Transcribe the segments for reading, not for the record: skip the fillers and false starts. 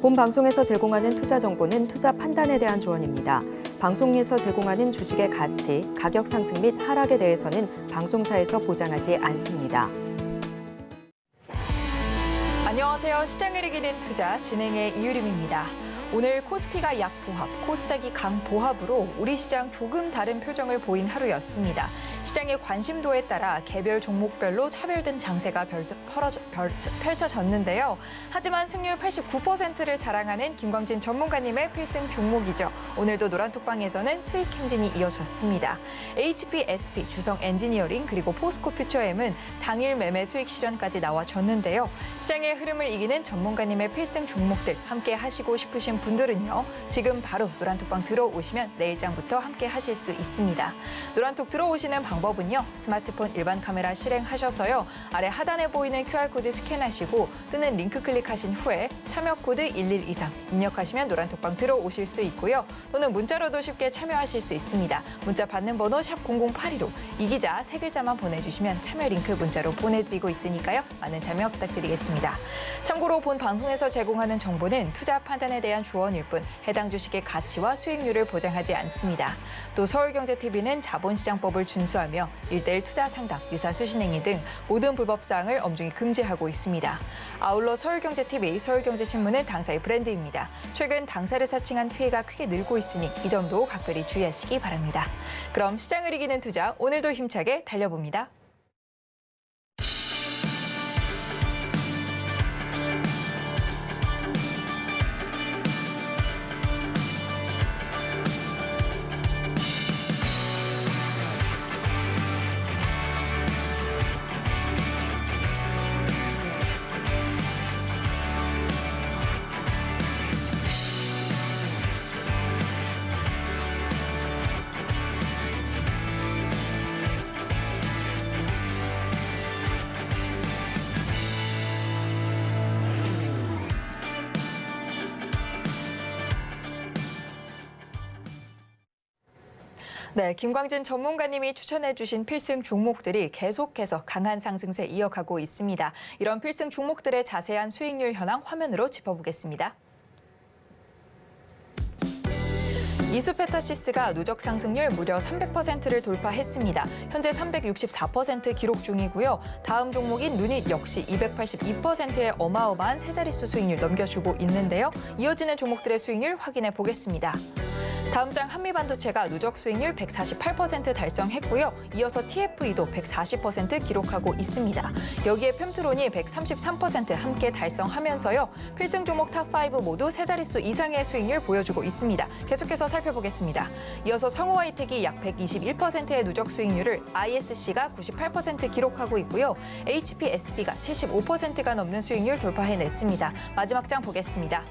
본 방송에서 제공하는 투자 정보는 투자 판단에 대한 조언입니다. 방송에서 제공하는 주식의 가치, 가격 상승 및 하락에 대해서는 방송사에서 보장하지 않습니다. 안녕하세요. 시장을 이기는 투자 진행의 이유림입니다. 오늘 코스피가 약보합, 코스닥이 강보합으로 우리 시장 조금 다른 표정을 보인 하루였습니다. 시장의 관심도에 따라 개별 종목별로 차별된 장세가 펼쳐졌는데요. 하지만 승률 89%를 자랑하는 김광진 전문가님의 필승 종목이죠. 오늘도 노란톡방에서는 수익 행진이 이어졌습니다. HP, SP, 주성 엔지니어링 그리고 포스코 퓨처엠은 당일 매매 수익 실현까지 나와줬는데요. 시장의 흐름을 이기는 전문가님의 필승 종목들 함께 하시고 싶으신 분들은요. 지금 바로 노란톡방 들어오시면 내일장부터 함께 하실 수 있습니다. 노란톡 들어오시는 방법은요. 스마트폰 일반 카메라 실행하셔서요. 아래 하단에 보이는 QR코드 스캔하시고 뜨는 링크 클릭하신 후에 참여 코드 1123 입력하시면 노란톡방 들어오실 수 있고요. 또는 문자로도 쉽게 참여하실 수 있습니다. 문자 받는 번호 샵 0082로 이 기자 세 글자만 보내주시면 참여 링크 문자로 보내드리고 있으니까요. 많은 참여 부탁드리겠습니다. 참고로 본 방송에서 제공하는 정보는 투자 판단에 대한 조언일 뿐 해당 주식의 가치와 수익률을 보장하지 않습니다. 또 서울경제TV는 자본시장법을 준수하며 1:1 투자 상담, 유사 수신행위 등 모든 불법 사항을 엄중히 금지하고 있습니다. 아울러 서울경제TV, 서울경제신문은 당사의 브랜드입니다. 최근 당사를 사칭한 피해가 크게 늘고 있으니 이 점도 각별히 주의하시기 바랍니다. 그럼 시장을 이기는 투자, 오늘도 힘차게 달려봅니다. 네, 김광진 전문가님이 추천해주신 필승 종목들이 계속해서 강한 상승세 이어가고 있습니다. 이런 필승 종목들의 자세한 수익률 현황 화면으로 짚어보겠습니다. 이수페타시스가 누적 상승률 무려 300%를 돌파했습니다. 현재 364% 기록 중이고요. 다음 종목인 누닛 역시 282%의 어마어마한 세 자릿수 수익률 넘겨주고 있는데요. 이어지는 종목들의 수익률 확인해 보겠습니다. 다음 장 한미반도체가 누적 수익률 148% 달성했고요. 이어서 TFE도 140% 기록하고 있습니다. 여기에 펨트론이 133% 함께 달성하면서요. 필승 종목 탑5 모두 세 자릿수 이상의 수익률 보여주고 있습니다. 계속해서 살펴보겠습니다. 이어서 성우하이텍이 약 121%의 누적 수익률을 ISC가 98% 기록하고 있고요. HP, SP가 75%가 넘는 수익률 돌파해냈습니다. 마지막 장 보겠습니다.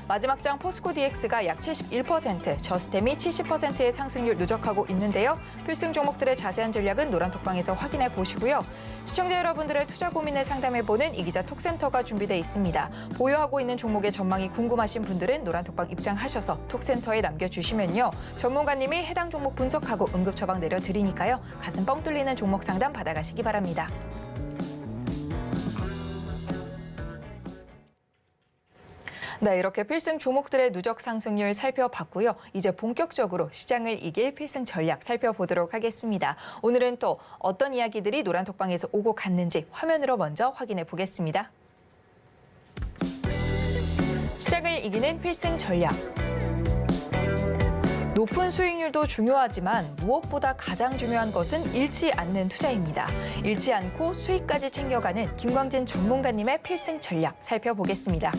마지막 장 포스코 DX가 약 71%, 저스템이 70%의 상승률 누적하고 있는데요. 필승 종목들의 자세한 전략은 노란톡방에서 확인해 보시고요. 시청자 여러분들의 투자 고민을 상담해보는 이 기자 톡센터가 준비되어 있습니다. 보유하고 있는 종목의 전망이 궁금하신 분들은 노란톡방 입장하셔서 톡센터에 남겨주시면요. 전문가님이 해당 종목 분석하고 응급 처방 내려드리니까요. 가슴 뻥 뚫리는 종목 상담 받아가시기 바랍니다. 네, 이렇게 필승 종목들의 누적 상승률 살펴봤고요. 이제 본격적으로 시장을 이길 필승 전략 살펴보도록 하겠습니다. 오늘은 또 어떤 이야기들이 노란톡방에서 오고 갔는지 화면으로 먼저 확인해 보겠습니다. 시장을 이기는 필승 전략. 높은 수익률도 중요하지만 무엇보다 가장 중요한 것은 잃지 않는 투자입니다. 잃지 않고 수익까지 챙겨가는 김광진 전문가님의 필승 전략 살펴보겠습니다.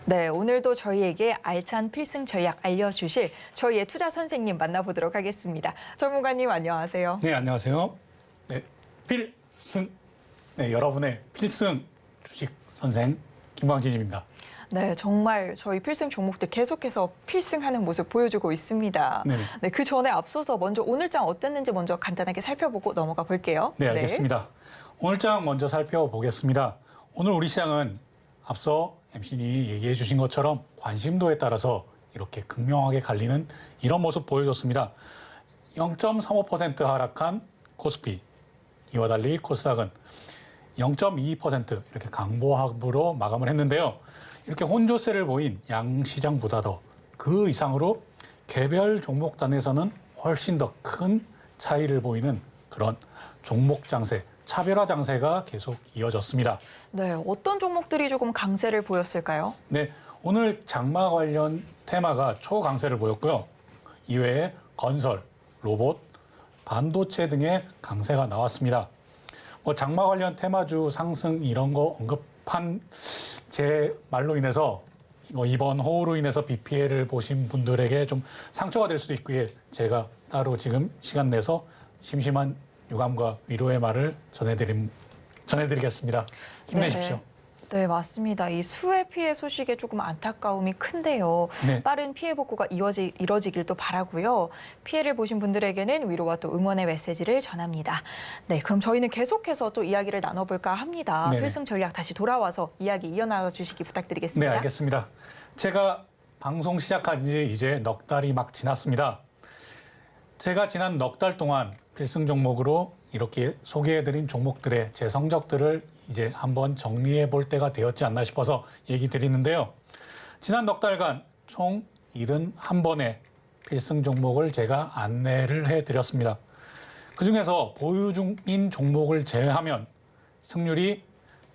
네, 오늘도 저희에게 알찬 필승 전략 알려주실 저희의 투자 선생님 만나보도록 하겠습니다. 전문가님 안녕하세요. 네, 안녕하세요. 네, 필승, 네, 여러분의 필승 주식 선생 김광진입니다. 네, 정말 저희 필승 종목들 계속해서 필승하는 모습 보여주고 있습니다. 네, 그 전에 앞서서 먼저 오늘장 어땠는지 먼저 간단하게 살펴보고 넘어가 볼게요. 네, 알겠습니다. 네. 오늘장 먼저 살펴보겠습니다. 오늘 우리 시장은 앞서 MC님이 얘기해 주신 것처럼 관심도에 따라서 이렇게 극명하게 갈리는 이런 모습 보여줬습니다. 0.35% 하락한 코스피, 이와 달리 코스닥은 0.22% 이렇게 강보합으로 마감을 했는데요. 이렇게 혼조세를 보인 양시장보다도 그 이상으로 개별 종목단에서는 훨씬 더 큰 차이를 보이는 그런 종목 장세, 차별화 장세가 계속 이어졌습니다. 네, 어떤 종목들이 조금 강세를 보였을까요? 네, 오늘 장마 관련 테마가 초강세를 보였고요. 이외에 건설, 로봇, 반도체 등의 강세가 나왔습니다. 장마 관련 테마주 상승 이런 거 언급한 제 말로 인해서 이번 호우로 인해서 비 피해를 보신 분들에게 좀 상처가 될 수도 있기에 제가 따로 지금 시간 내서 심심한 유감과 위로의 말을 전해드리겠습니다. 힘내십시오. 네, 맞습니다. 이 수해 피해 소식에 조금 안타까움이 큰데요. 네. 빠른 피해 복구가 이뤄지길 또 바라고요. 피해를 보신 분들에게는 위로와 또 응원의 메시지를 전합니다. 네, 그럼 저희는 계속해서 또 이야기를 나눠볼까 합니다. 네네. 필승 전략 다시 돌아와서 이야기 이어나가 주시기 부탁드리겠습니다. 네, 알겠습니다. 제가 방송 시작한 지 이제 넉 달이 막 지났습니다. 제가 지난 넉 달 동안 필승 종목으로 이렇게 소개해드린 종목들의 제 성적들을 이제 한번 정리해 볼 때가 되었지 않나 싶어서 얘기 드리는데요. 지난 넉 달간 총 71번의 필승 종목을 제가 안내를 해드렸습니다. 그중에서 보유 중인 종목을 제외하면 승률이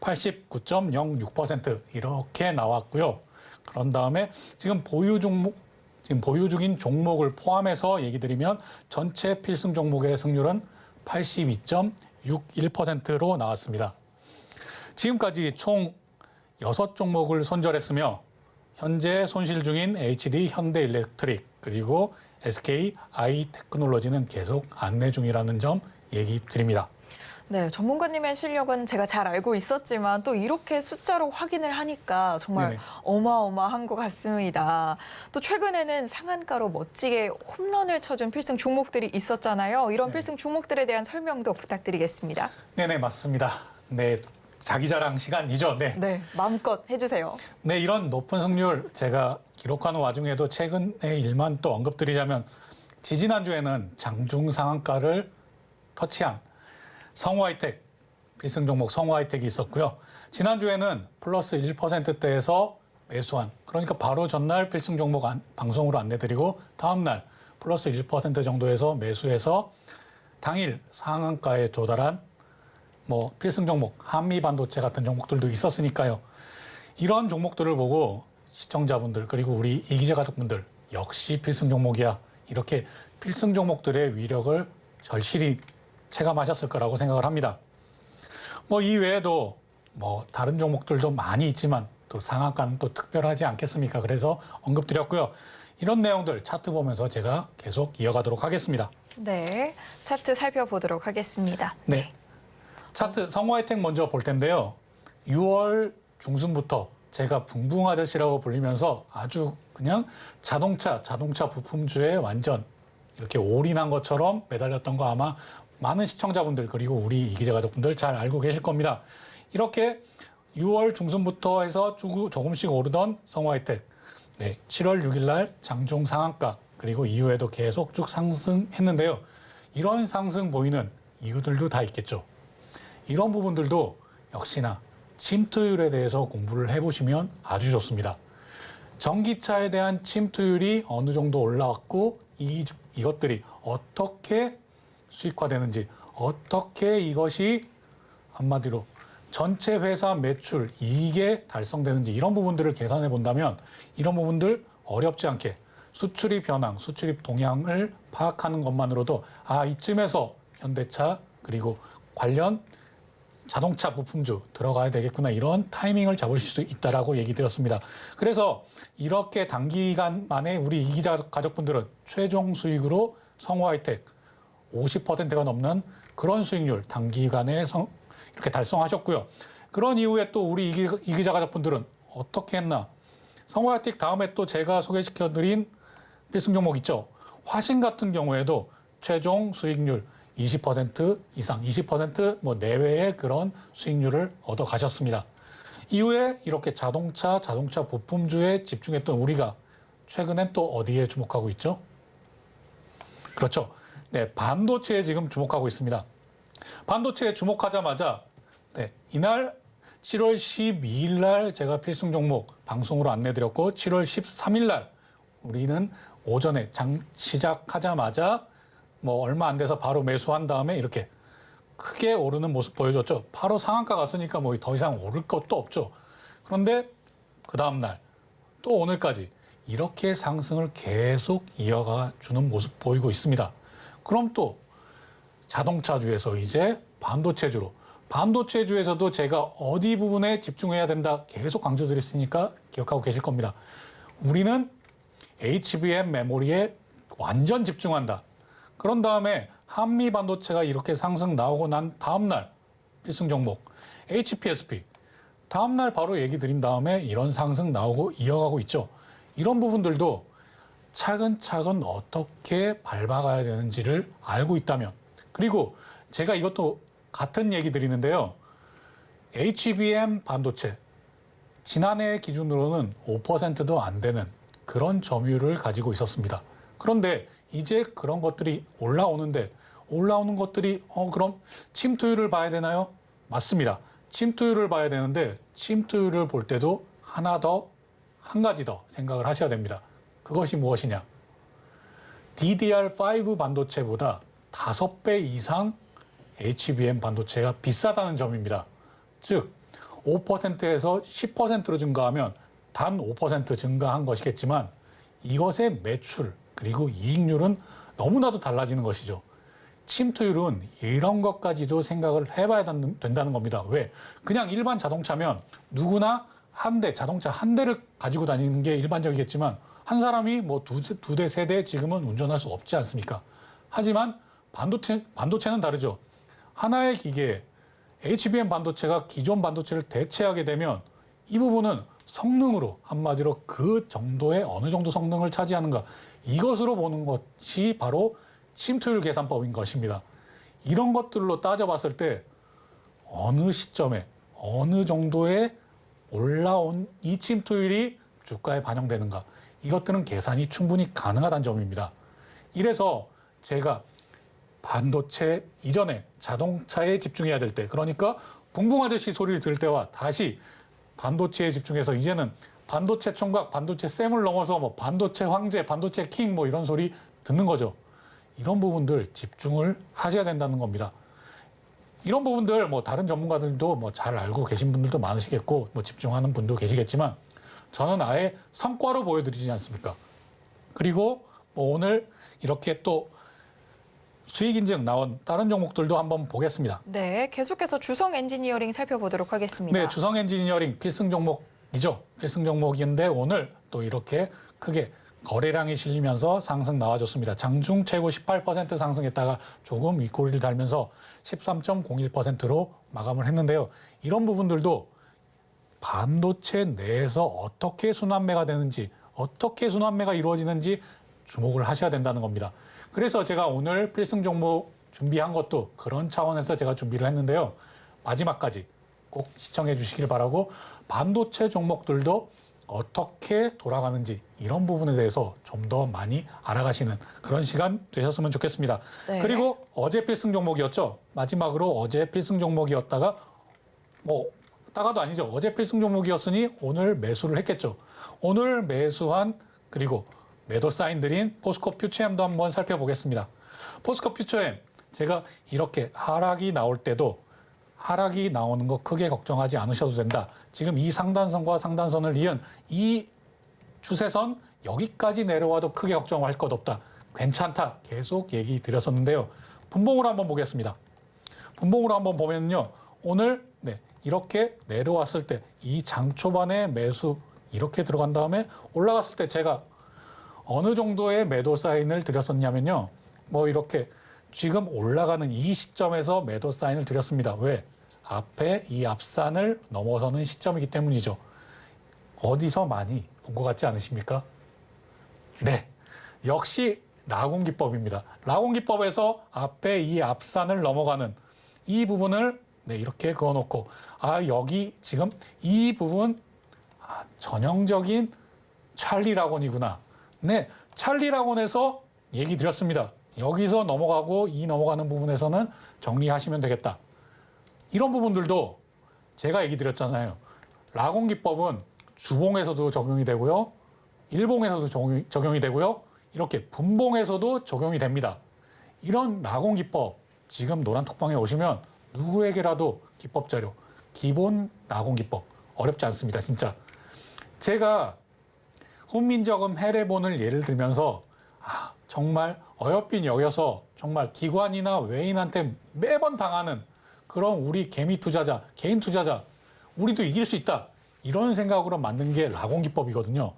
89.06% 이렇게 나왔고요. 그런 다음에 지금 보유 중인 종목을 포함해서 얘기 드리면 전체 필승 종목의 승률은 82.61%로 나왔습니다. 지금까지 총 6종목을 손절했으며 현재 손실 중인 HD 현대일렉트릭 그리고 SK 아이테크놀로지는 계속 안내 중이라는 점 얘기 드립니다. 네, 전문가님의 실력은 제가 잘 알고 있었지만 또 이렇게 숫자로 확인을 하니까 정말 네네. 어마어마한 것 같습니다. 또 최근에는 상한가로 멋지게 홈런을 쳐준 필승 종목들이 있었잖아요. 이런 네. 필승 종목들에 대한 설명도 부탁드리겠습니다. 네네, 맞습니다. 네, 자기 자랑 시간이죠. 네. 네, 마음껏 해주세요. 네, 이런 높은 승률 제가 기록하는 와중에도 최근의 일만 또 언급드리자면 지지난주에는 장중 상한가를 터치한 성우하이텍, 필승 종목 성우하이텍이 있었고요. 지난주에는 플러스 1%대에서 매수한, 그러니까 바로 전날 필승 종목 방송으로 안내드리고 다음날 플러스 1% 정도에서 매수해서 당일 상한가에 도달한 필승 종목, 한미반도체 같은 종목들도 있었으니까요. 이런 종목들을 보고 시청자분들 그리고 우리 이기재 가족분들 역시 필승 종목이야. 이렇게 필승 종목들의 위력을 절실히 체감하셨을 거라고 생각을 합니다. 이 외에도 다른 종목들도 많이 있지만 또 상한가는 또 특별하지 않겠습니까? 그래서 언급드렸고요. 이런 내용들 차트 보면서 제가 계속 이어가도록 하겠습니다. 네, 차트 살펴보도록 하겠습니다. 네. 차트 성우하이텍 먼저 볼 텐데요. 6월 중순부터 제가 붕붕 아저씨라고 불리면서 아주 그냥 자동차 부품주에 완전 이렇게 올인한 것처럼 매달렸던 거 아마 많은 시청자분들 그리고 우리 이기재 가족분들 잘 알고 계실 겁니다. 이렇게 6월 중순부터 해서 조금씩 오르던 성우하이텍. 네, 7월 6일 날 장중 상한가 그리고 이후에도 계속 쭉 상승했는데요. 이런 상승 보이는 이유들도 다 있겠죠. 이런 부분들도 역시나 침투율에 대해서 공부를 해보시면 아주 좋습니다. 전기차에 대한 침투율이 어느 정도 올라왔고 이것들이 어떻게 수익화되는지, 어떻게 이것이 한마디로 전체 회사 매출, 이익에 달성되는지 이런 부분들을 계산해 본다면 이런 부분들 어렵지 않게 수출입 현황, 수출입 동향을 파악하는 것만으로도 이쯤에서 현대차 그리고 관련 자동차 부품주 들어가야 되겠구나 이런 타이밍을 잡을 수 있다라고 얘기 드렸습니다. 그래서 이렇게 단기간 만에 우리 이기자 가족분들은 최종 수익으로 성우하이텍 50%가 넘는 그런 수익률 단기간에 이렇게 달성하셨고요. 그런 이후에 또 우리 이기자 가족분들은 어떻게 했나? 성우하이텍 다음에 또 제가 소개시켜드린 필승 종목 있죠. 화신 같은 경우에도 최종 수익률 20% 이상, 20% 내외의 그런 수익률을 얻어 가셨습니다. 이후에 이렇게 자동차 부품주에 집중했던 우리가 최근엔 또 어디에 주목하고 있죠? 그렇죠. 네, 반도체에 지금 주목하고 있습니다. 반도체에 주목하자마자 네, 이날 7월 12일 날 제가 필승 종목 방송으로 안내드렸고 7월 13일 날 우리는 오전에 장 시작하자마자 뭐 얼마 안 돼서 바로 매수한 다음에 이렇게 크게 오르는 모습 보여줬죠. 바로 상한가 갔으니까 뭐 더 이상 오를 것도 없죠. 그런데 그 다음 날 또 오늘까지 이렇게 상승을 계속 이어가 주는 모습 보이고 있습니다. 그럼 또 자동차주에서 이제 반도체주로, 반도체주에서도 제가 어디 부분에 집중해야 된다 계속 강조드렸으니까 기억하고 계실 겁니다. 우리는 HBM 메모리에 완전 집중한다. 그런 다음에 한미 반도체가 이렇게 상승 나오고 난 다음 날 필승 종목 HPSP 다음 날 바로 얘기 드린 다음에 이런 상승 나오고 이어가고 있죠. 이런 부분들도 차근차근 어떻게 밟아가야 되는지를 알고 있다면, 그리고 제가 이것도 같은 얘기 드리는데요. HBM 반도체 지난해 기준으로는 5%도 안 되는 그런 점유율을 가지고 있었습니다. 그런데 이제 그런 것들이 올라오는 것들이 그럼 침투율을 봐야 되나요? 맞습니다. 침투율을 봐야 되는데 침투율을 볼 때도 한 가지 더 생각을 하셔야 됩니다. 그것이 무엇이냐? DDR5 반도체보다 5배 이상 HBM 반도체가 비싸다는 점입니다. 즉 5%에서 10%로 증가하면 단 5% 증가한 것이겠지만 이것의 매출 그리고 이익률은 너무나도 달라지는 것이죠. 침투율은 이런 것까지도 생각을 해봐야 된다는 겁니다. 왜? 그냥 일반 자동차면 누구나 자동차 한 대를 가지고 다니는 게 일반적이겠지만 한 사람이 뭐 두 대, 세 대 지금은 운전할 수 없지 않습니까? 하지만 반도체는 다르죠. 하나의 기계에 HBM 반도체가 기존 반도체를 대체하게 되면 이 부분은 성능으로 한마디로 그 정도의 어느 정도 성능을 차지하는가 이것으로 보는 것이 바로 침투율 계산법인 것입니다. 이런 것들로 따져봤을 때 어느 시점에 어느 정도의 올라온 이 침투율이 주가에 반영되는가 이것들은 계산이 충분히 가능하다는 점입니다. 이래서 제가 반도체 이전에 자동차에 집중해야 될 때, 그러니까 붕붕 아저씨 소리를 들을 때와 다시 반도체에 집중해서 이제는 반도체 총각, 반도체 쌤을 넘어서 뭐 반도체 황제, 반도체 킹 뭐 이런 소리 듣는 거죠. 이런 부분들 집중을 하셔야 된다는 겁니다. 이런 부분들 뭐 다른 전문가들도 뭐 잘 알고 계신 분들도 많으시겠고 뭐 집중하는 분도 계시겠지만 저는 아예 성과로 보여드리지 않습니까? 그리고 뭐 오늘 이렇게 또 수익 인증 나온 다른 종목들도 한번 보겠습니다. 네, 계속해서 주성 엔지니어링 살펴보도록 하겠습니다. 네, 주성 엔지니어링 필승 종목이죠. 필승 종목인데 오늘 또 이렇게 크게 거래량이 실리면서 상승 나와줬습니다. 장중 최고 18% 상승했다가 조금 윗꼬리를 달면서 13.01%로 마감을 했는데요. 이런 부분들도 반도체 내에서 어떻게 순환매가 되는지, 어떻게 순환매가 이루어지는지 주목을 하셔야 된다는 겁니다. 그래서 제가 오늘 필승 종목 준비한 것도 그런 차원에서 제가 준비를 했는데요. 마지막까지 꼭 시청해 주시길 바라고 반도체 종목들도 어떻게 돌아가는지 이런 부분에 대해서 좀 더 많이 알아가시는 그런 시간 되셨으면 좋겠습니다. 네. 그리고 어제 필승 종목이었죠. 마지막으로 어제 필승 종목이었다가 따가도 아니죠. 어제 필승 종목이었으니 오늘 매수를 했겠죠. 오늘 매수한 그리고 매도 사인 드린 포스코 퓨처엠도 한번 살펴보겠습니다. 포스코 퓨처엠 제가 이렇게 하락이 나올 때도 하락이 나오는 거 크게 걱정하지 않으셔도 된다. 지금 이 상단선과 상단선을 이은 이 추세선 여기까지 내려와도 크게 걱정할 것 없다. 괜찮다. 계속 얘기 드렸었는데요. 분봉으로 한번 보겠습니다. 분봉으로 한번 보면요. 오늘 이렇게 내려왔을 때 이 장 초반에 매수 이렇게 들어간 다음에 올라갔을 때 제가 어느 정도의 매도 사인을 드렸었냐면요. 뭐 이렇게 지금 올라가는 이 시점에서 매도 사인을 드렸습니다. 왜? 앞에 이 앞산을 넘어서는 시점이기 때문이죠. 어디서 많이 본 것 같지 않으십니까? 네, 역시 라곤기법입니다. 라곤기법에서 앞에 이 앞산을 넘어가는 이 부분을 이렇게 그어놓고 여기 지금 이 부분 전형적인 찰리 라곤이구나. 네, 찰리 라곤에서 얘기 드렸습니다. 여기서 넘어가고 이 넘어가는 부분에서는 정리하시면 되겠다. 이런 부분들도 제가 얘기 드렸잖아요. 라공 기법은 주봉에서도 적용이 되고요. 일봉에서도 적용이 되고요. 이렇게 분봉에서도 적용이 됩니다. 이런 라공 기법 지금 노란톡방에 오시면 누구에게라도 기법 자료, 기본 라공 기법 어렵지 않습니다. 진짜. 제가 훈민저금 해례본을 예를 들면서 정말 어여삐 여겨서 정말 기관이나 외인한테 매번 당하는 그런 우리 개미 투자자, 개인 투자자 우리도 이길 수 있다. 이런 생각으로 만든 게 라공 기법이거든요.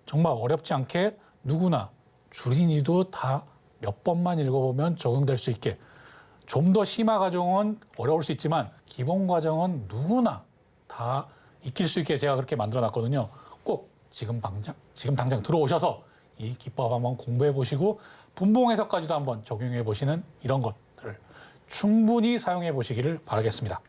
정말 어렵지 않게 누구나 주린이도 다 몇 번만 읽어보면 적용될 수 있게 좀 더 심화 과정은 어려울 수 있지만 기본 과정은 누구나 다 익힐 수 있게 제가 그렇게 만들어 놨거든요. 꼭 지금 당장 들어오셔서 이 기법 한번 공부해 보시고 분봉 해석까지도 한번 적용해 보시는 이런 것들을 충분히 사용해 보시기를 바라겠습니다.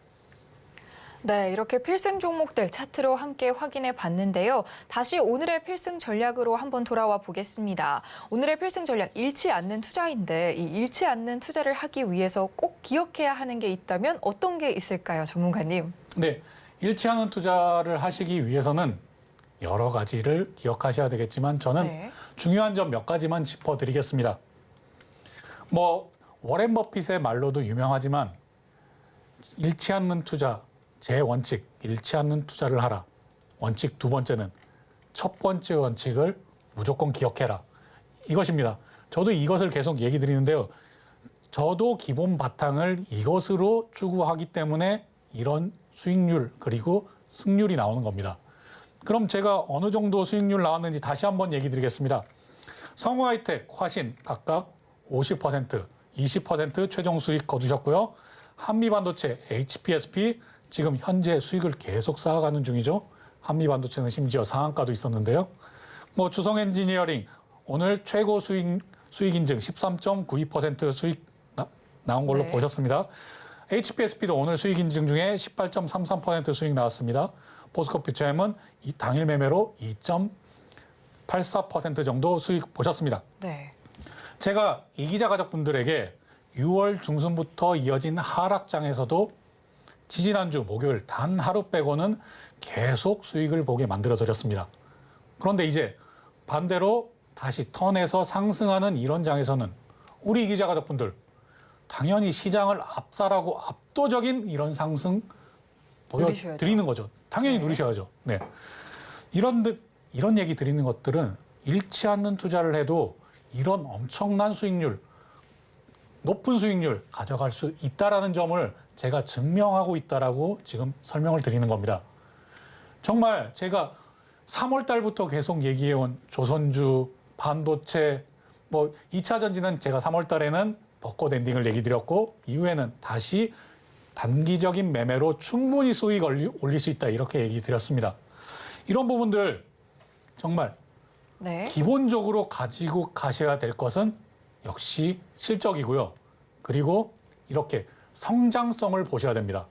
네, 이렇게 필승 종목들 차트로 함께 확인해 봤는데요. 다시 오늘의 필승 전략으로 한번 돌아와 보겠습니다. 오늘의 필승 전략 잃지 않는 투자인데 이 잃지 않는 투자를 하기 위해서 꼭 기억해야 하는 게 있다면 어떤 게 있을까요, 전문가님? 네, 잃지 않는 투자를 하시기 위해서는 여러 가지를 기억하셔야 되겠지만 저는 중요한 점 몇 가지만 짚어드리겠습니다. 워렌 버핏의 말로도 유명하지만 잃지 않는 투자, 제 원칙, 잃지 않는 투자를 하라. 원칙 두 번째는 첫 번째 원칙을 무조건 기억해라. 이것입니다. 저도 이것을 계속 얘기 드리는데요. 저도 기본 바탕을 이것으로 추구하기 때문에 이런 수익률 그리고 승률이 나오는 겁니다. 그럼 제가 어느 정도 수익률 나왔는지 다시 한번 얘기 드리겠습니다. 성우하이텍, 화신 각각 50%, 20% 최종 수익 거두셨고요. 한미반도체, HPSP 지금 현재 수익을 계속 쌓아가는 중이죠. 한미반도체는 심지어 상한가도 있었는데요. 주성엔지니어링 오늘 최고 수익 인증 13.92% 수익 나온 걸로 보셨습니다. HPSP도 오늘 수익 인증 중에 18.33% 수익 나왔습니다. 포스코퓨처엠은 이 당일 매매로 2.84% 정도 수익 보셨습니다. 네. 제가 이 기자 가족분들에게 6월 중순부터 이어진 하락장에서도 지지난주 목요일 단 하루 빼고는 계속 수익을 보게 만들어드렸습니다. 그런데 이제 반대로 다시 턴해서 상승하는 이런 장에서는 우리 기자 가족분들 당연히 시장을 압살하고 압도적인 이런 상승 보여드리는 거죠. 당연히 누리셔야죠. 네. 이런 얘기 드리는 것들은 잃지 않는 투자를 해도 이런 엄청난 수익률, 높은 수익률 가져갈 수 있다라는 점을 제가 증명하고 있다라고 지금 설명을 드리는 겁니다. 정말 제가 3월 달부터 계속 얘기해온 조선주, 반도체, 2차 전지는 제가 3월 달에는 벚꽃 엔딩을 얘기 드렸고 이후에는 다시 단기적인 매매로 충분히 수익 올릴 수 있다 이렇게 얘기 드렸습니다. 이런 부분들 정말 기본적으로 가지고 가셔야 될 것은 역시 실적이고요. 그리고 이렇게 성장성을 보셔야 됩니다.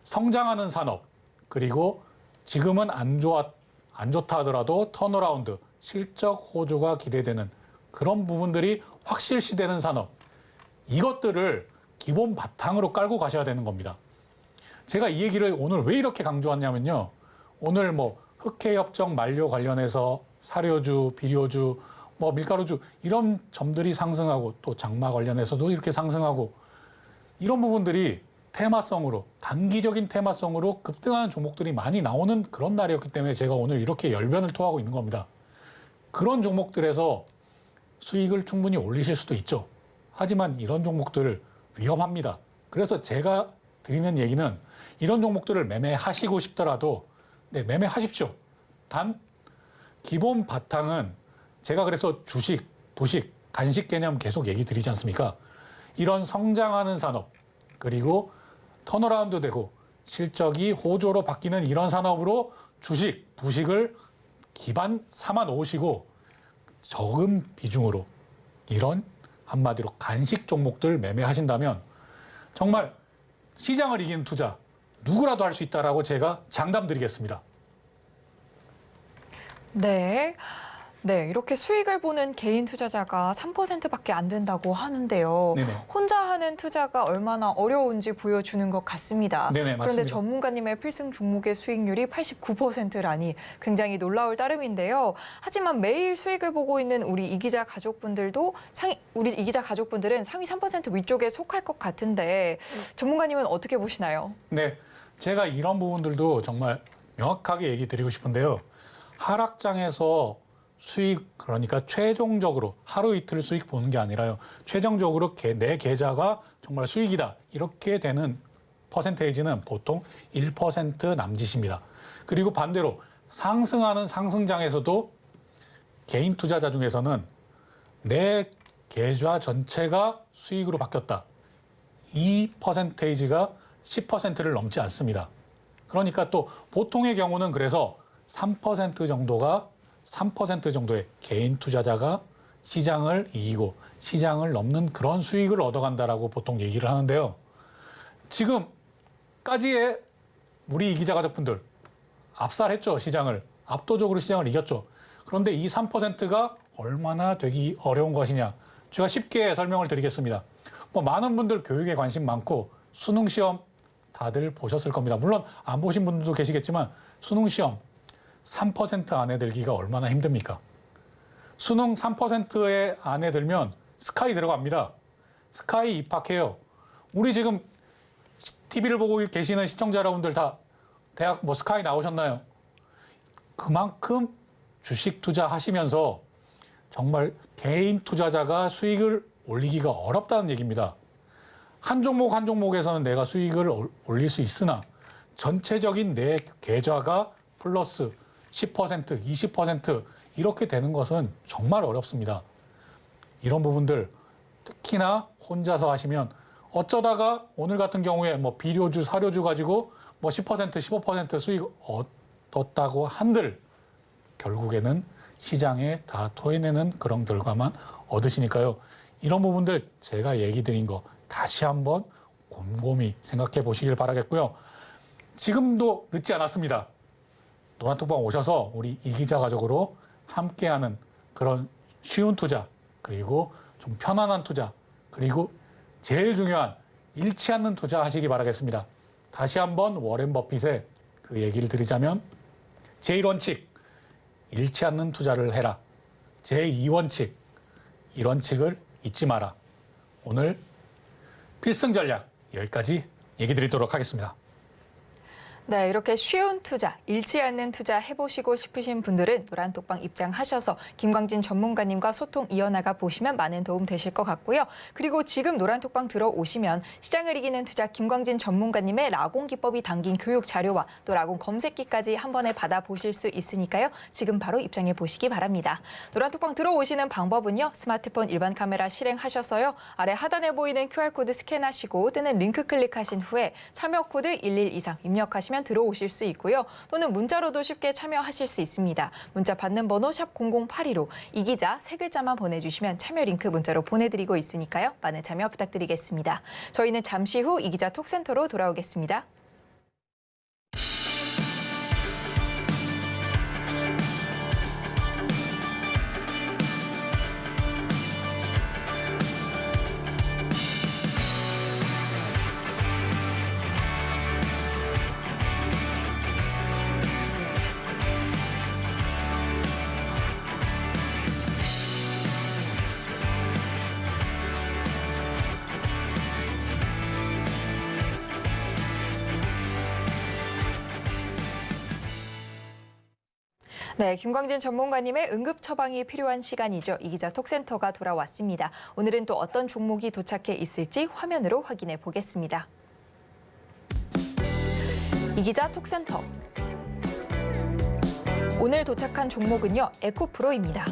성장하는 산업, 그리고 지금은 안 좋다 하더라도 턴어라운드, 실적 호조가 기대되는 그런 부분들이 확실시되는 산업, 이것들을 기본 바탕으로 깔고 가셔야 되는 겁니다. 제가 이 얘기를 오늘 왜 이렇게 강조하냐면요. 오늘 흑해협정 만료 관련해서 사료주, 비료주, 밀가루주 이런 점들이 상승하고 또 장마 관련해서도 이렇게 상승하고 이런 부분들이 테마성으로 단기적인 테마성으로 급등하는 종목들이 많이 나오는 그런 날이었기 때문에 제가 오늘 이렇게 열변을 토하고 있는 겁니다. 그런 종목들에서 수익을 충분히 올리실 수도 있죠. 하지만 이런 종목들 위험합니다. 그래서 제가 드리는 얘기는 이런 종목들을 매매하시고 싶더라도 매매하십시오. 단 기본 바탕은 제가 그래서 주식, 부식, 간식 개념 계속 얘기 드리지 않습니까? 이런 성장하는 산업, 그리고 턴어라운드 되고 실적이 호조로 바뀌는 이런 산업으로 주식, 부식을 기반 삼아 놓으시고 적은 비중으로 이런 한마디로 간식 종목들 매매하신다면 정말 시장을 이기는 투자 누구라도 할 수 있다라고 제가 장담드리겠습니다. 네. 네, 이렇게 수익을 보는 개인 투자자가 3%밖에 안 된다고 하는데요. 네네. 혼자 하는 투자가 얼마나 어려운지 보여주는 것 같습니다. 네네, 그런데 맞습니다. 전문가님의 필승 종목의 수익률이 89%라니 굉장히 놀라울 따름인데요. 하지만 매일 수익을 보고 있는 우리 이 기자 가족분들도 우리 이 기자 가족분들은 상위 3% 위쪽에 속할 것 같은데 전문가님은 어떻게 보시나요? 네, 제가 이런 부분들도 정말 명확하게 얘기 드리고 싶은데요. 하락장에서 수익, 그러니까 최종적으로 하루 이틀 수익 보는 게 아니라요. 최종적으로 내 계좌가 정말 수익이다. 이렇게 되는 퍼센테이지는 보통 1% 남짓입니다. 그리고 반대로 상승하는 상승장에서도 개인 투자자 중에서는 내 계좌 전체가 수익으로 바뀌었다. 이 퍼센테이지가 10%를 넘지 않습니다. 그러니까 또 보통의 경우는 그래서 3% 정도가 3% 정도의 개인 투자자가 시장을 이기고 시장을 넘는 그런 수익을 얻어간다라고 보통 얘기를 하는데요. 지금까지의 우리 이 기자 가족분들 압살했죠, 시장을. 압도적으로 시장을 이겼죠. 그런데 이 3%가 얼마나 되기 어려운 것이냐. 제가 쉽게 설명을 드리겠습니다. 많은 분들 교육에 관심 많고 수능 시험 다들 보셨을 겁니다. 물론 안 보신 분들도 계시겠지만 수능 시험 3% 안에 들기가 얼마나 힘듭니까? 수능 3%의 안에 들면 스카이 들어갑니다. 스카이 입학해요. 우리 지금 TV를 보고 계시는 시청자 여러분들 다 대학 스카이 나오셨나요? 그만큼 주식 투자하시면서 정말 개인 투자자가 수익을 올리기가 어렵다는 얘기입니다. 한 종목 한 종목에서는 내가 수익을 올릴 수 있으나 전체적인 내 계좌가 플러스 10%, 20% 이렇게 되는 것은 정말 어렵습니다. 이런 부분들 특히나 혼자서 하시면 어쩌다가 오늘 같은 경우에 비료주, 사료주 가지고 10%, 15% 수익 얻었다고 한들 결국에는 시장에 다 토해내는 그런 결과만 얻으시니까요. 이런 부분들 제가 얘기 드린 거 다시 한번 곰곰이 생각해 보시길 바라겠고요. 지금도 늦지 않았습니다. 노란톡방 오셔서 우리 이 기자 가족으로 함께하는 그런 쉬운 투자, 그리고 좀 편안한 투자, 그리고 제일 중요한 잃지 않는 투자 하시기 바라겠습니다. 다시 한번 워렌 버핏의 그 얘기를 드리자면 제1원칙, 잃지 않는 투자를 해라. 제2원칙, 이 원칙을 잊지 마라. 오늘 필승 전략 여기까지 얘기 드리도록 하겠습니다. 네, 이렇게 쉬운 투자, 잃지 않는 투자 해보시고 싶으신 분들은 노란톡방 입장하셔서 김광진 전문가님과 소통 이어나가 보시면 많은 도움 되실 것 같고요. 그리고 지금 노란톡방 들어오시면 시장을 이기는 투자 김광진 전문가님의 라공 기법이 담긴 교육 자료와 또 라공 검색기까지 한 번에 받아보실 수 있으니까요. 지금 바로 입장해 보시기 바랍니다. 노란톡방 들어오시는 방법은요. 스마트폰 일반 카메라 실행하셔서요. 아래 하단에 보이는 QR코드 스캔하시고 뜨는 링크 클릭하신 후에 참여 코드 112상 입력하시면 들어오실 수 있고요. 또는 문자로도 쉽게 참여하실 수 있습니다. 문자 받는 번호 샵 0082로 이 기자 세 글자만 보내주시면 참여 링크 문자로 보내드리고 있으니까요. 많은 참여 부탁드리겠습니다. 저희는 잠시 후 이 기자 톡센터로 돌아오겠습니다. 네, 김광진 전문가님의 응급 처방이 필요한 시간이죠. 이 기자 톡센터가 돌아왔습니다. 오늘은 또 어떤 종목이 도착해 있을지 화면으로 확인해 보겠습니다. 이 기자 톡센터. 오늘 도착한 종목은요, 에코프로입니다.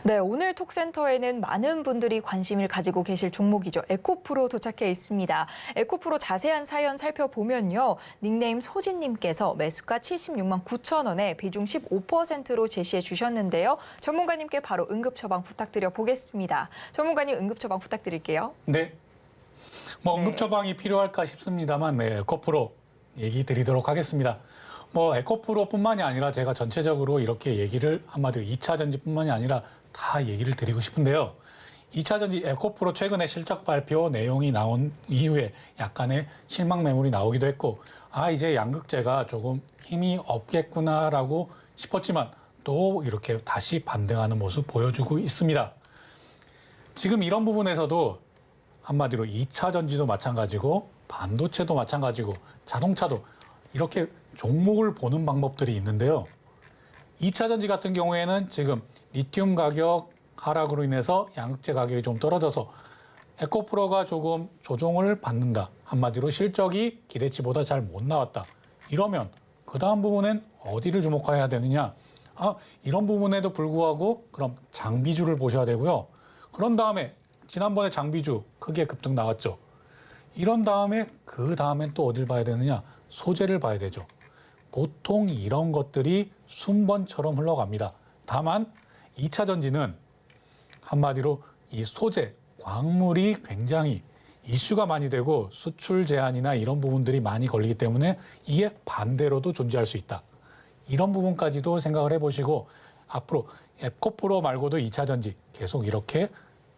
네, 오늘 톡센터에는 많은 분들이 관심을 가지고 계실 종목이죠. 에코프로 도착해 있습니다. 에코프로 자세한 사연 살펴보면요. 닉네임 소진님께서 매수가 76만 9천 원에 비중 15%로 제시해 주셨는데요. 전문가님께 바로 응급 처방 부탁드려 보겠습니다. 전문가님 응급 처방 부탁드릴게요. 네. 뭐 네. 응급 처방이 필요할까 싶습니다만 네, 에코프로 얘기 드리도록 하겠습니다. 뭐 에코프로뿐만이 아니라 제가 전체적으로 이렇게 얘기를 한마디로 2차 전지뿐만이 아니라 다 얘기를 드리고 싶은데요. 2차 전지 에코프로 최근에 실적 발표 내용이 나온 이후에 약간의 실망 매물이 나오기도 했고 이제 양극재가 조금 힘이 없겠구나라고 싶었지만 또 이렇게 다시 반등하는 모습 보여주고 있습니다. 지금 이런 부분에서도 한마디로 2차 전지도 마찬가지고 반도체도 마찬가지고 자동차도 이렇게 종목을 보는 방법들이 있는데요. 2차 전지 같은 경우에는 지금 리튬 가격 하락으로 인해서 양극재 가격이 좀 떨어져서 에코프로가 조금 조정을 받는다. 한마디로 실적이 기대치보다 잘 못 나왔다. 이러면 그 다음 부분엔 어디를 주목해야 되느냐? 이런 부분에도 불구하고 그럼 장비주를 보셔야 되고요. 그런 다음에 지난번에 장비주 크게 급등 나왔죠. 이런 다음에 그 다음엔 또 어딜 봐야 되느냐? 소재를 봐야 되죠. 보통 이런 것들이 순번처럼 흘러갑니다. 다만 2차 전지는 한마디로 이 소재, 광물이 굉장히 이슈가 많이 되고 수출 제한이나 이런 부분들이 많이 걸리기 때문에 이게 반대로도 존재할 수 있다. 이런 부분까지도 생각을 해보시고 앞으로 에코프로 말고도 2차 전지 계속 이렇게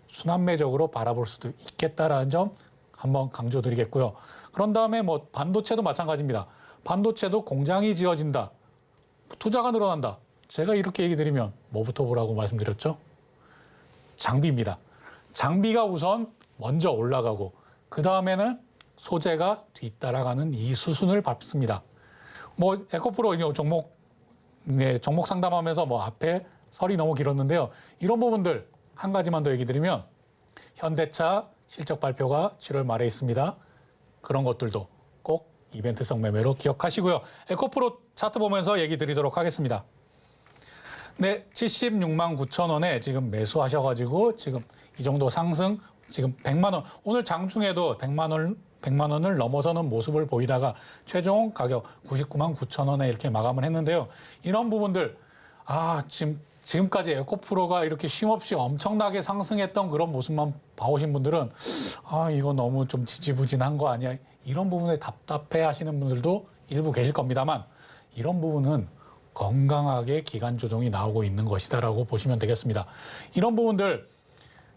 순환매적으로 바라볼 수도 있겠다라는 점 한번 강조드리겠고요. 그런 다음에 뭐 반도체도 마찬가지입니다. 반도체도 공장이 지어진다. 투자가 늘어난다. 제가 이렇게 얘기 드리면 뭐부터 보라고 말씀드렸죠? 장비입니다. 장비가 우선 먼저 올라가고 그 다음에는 소재가 뒤따라가는 이 수순을 밟습니다. 뭐 에코프로 종목 상담하면서 뭐 앞에 설이 너무 길었는데요. 이런 부분들 한 가지만 더 얘기 드리면 현대차 실적 발표가 7월 말에 있습니다. 그런 것들도 꼭 이벤트성 매매로 기억하시고요. 에코프로 차트 보면서 얘기 드리도록 하겠습니다. 네, 76만 9천 원에 지금 매수하셔가지고 지금 이 정도 상승 지금 100만 원 오늘 장중에도 100만 원을 넘어서는 모습을 보이다가 최종 가격 99만 9천 원에 이렇게 마감을 했는데요. 이런 부분들 지금까지 에코프로가 이렇게 쉼없이 엄청나게 상승했던 그런 모습만 봐오신 분들은 이거 너무 좀 지지부진한 거 아니야? 이런 부분에 답답해 하시는 분들도 일부 계실 겁니다만 이런 부분은 건강하게 기간 조정이 나오고 있는 것이다라고 보시면 되겠습니다. 이런 부분들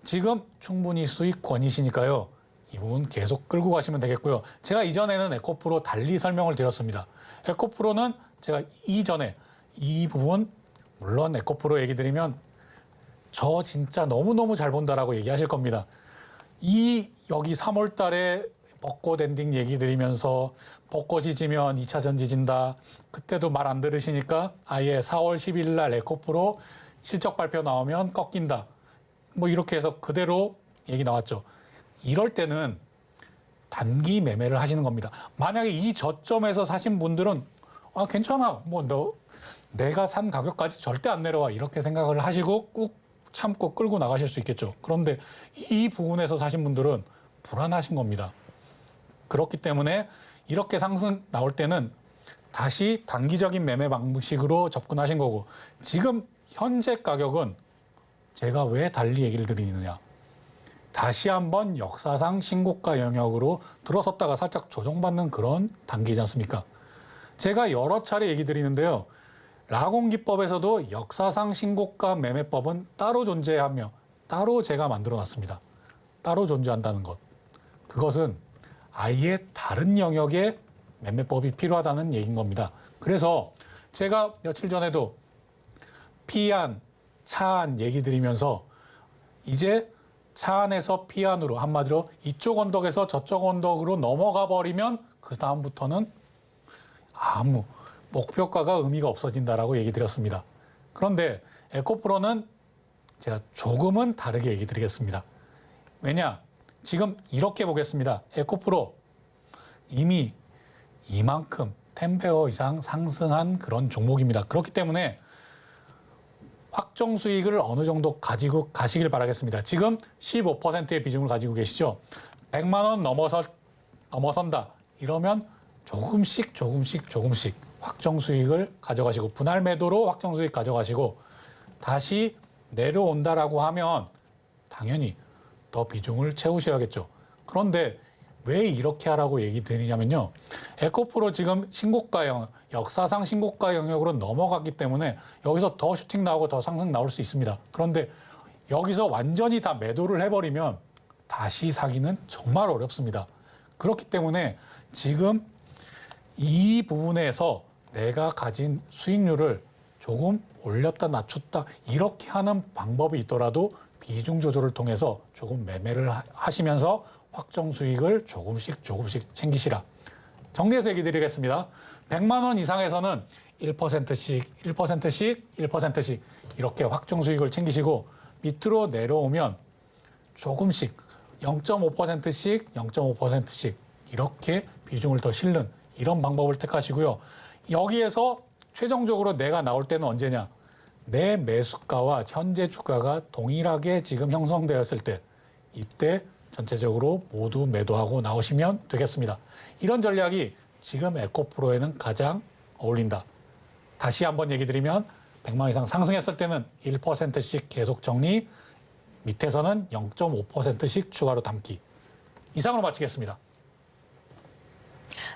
지금 충분히 수익권이시니까요. 이 부분 계속 끌고 가시면 되겠고요. 제가 이전에는 에코프로 달리 설명을 드렸습니다. 에코프로는 제가 이전에 이 부분 물론 에코프로 얘기 드리면 저 진짜 너무너무 잘 본다라고 얘기하실 겁니다. 여기 3월 달에 벚꽃 엔딩 얘기 드리면서 벚꽃이 지면 2차 전지 진다. 그때도 말 안 들으시니까 아예 4월 10일 날 에코프로 실적 발표 나오면 꺾인다. 뭐 이렇게 해서 그대로 얘기 나왔죠. 이럴 때는 단기 매매를 하시는 겁니다. 만약에 이 저점에서 사신 분들은 괜찮아. 내가 산 가격까지 절대 안 내려와. 이렇게 생각을 하시고 꾹 참고 끌고 나가실 수 있겠죠. 그런데 이 부분에서 사신 분들은 불안하신 겁니다. 그렇기 때문에 이렇게 상승 나올 때는 다시 단기적인 매매 방식으로 접근하신 거고 지금 현재 가격은 제가 왜 달리 얘기를 드리느냐. 다시 한번 역사상 신고가 영역으로 들어섰다가 살짝 조정받는 그런 단계이지 않습니까? 제가 여러 차례 얘기 드리는데요. 라공기법에서도 역사상 신고가 매매법은 따로 존재하며 따로 제가 만들어 놨습니다. 따로 존재한다는 것. 그것은 아예 다른 영역의 매매법이 필요하다는 얘기인 겁니다. 그래서 제가 며칠 전에도 P안, 차안 얘기 드리면서 이제 차안에서 P안으로 한마디로 이쪽 언덕에서 저쪽 언덕으로 넘어가 버리면 그 다음부터는 아무 목표가가 의미가 없어진다라고 얘기 드렸습니다. 그런데 에코프로는 제가 조금은 다르게 얘기 드리겠습니다. 왜냐? 지금 이렇게 보겠습니다. 에코프로 이미 이만큼 10배어 이상 상승한 그런 종목입니다. 그렇기 때문에 확정 수익을 어느 정도 가지고 가시길 바라겠습니다. 지금 15%의 비중을 가지고 계시죠. 100만 원 넘어선다. 이러면 조금씩 확정 수익을 가져가시고 분할 매도로 확정 수익 가져가시고 다시 내려온다라고 하면 당연히 더 비중을 채우셔야겠죠. 그런데 왜 이렇게 하라고 얘기 드리냐면요. 에코프로 지금 신고가 영역, 역사상 신고가 영역으로 넘어갔기 때문에 여기서 더 슈팅 나오고 더 상승 나올 수 있습니다. 그런데 여기서 완전히 다 매도를 해버리면 다시 사기는 정말 어렵습니다. 그렇기 때문에 지금 이 부분에서 내가 가진 수익률을 조금 올렸다 낮췄다 이렇게 하는 방법이 있더라도 비중 조절을 통해서 조금 매매를 하시면서 확정 수익을 조금씩 챙기시라. 정리해서 얘기 드리겠습니다. 100만 원 이상에서는 1%씩, 1%씩, 1%씩 이렇게 확정 수익을 챙기시고 밑으로 내려오면 조금씩 0.5%씩, 0.5%씩 이렇게 비중을 더 실는 이런 방법을 택하시고요. 여기에서 최종적으로 내가 나올 때는 언제냐? 내 매수가와 현재 주가가 동일하게 지금 형성되었을 때 이때 전체적으로 모두 매도하고 나오시면 되겠습니다. 이런 전략이 지금 에코프로에는 가장 어울린다. 다시 한번 얘기 드리면 100만 이상 상승했을 때는 1%씩 계속 정리, 밑에서는 0.5%씩 추가로 담기. 이상으로 마치겠습니다.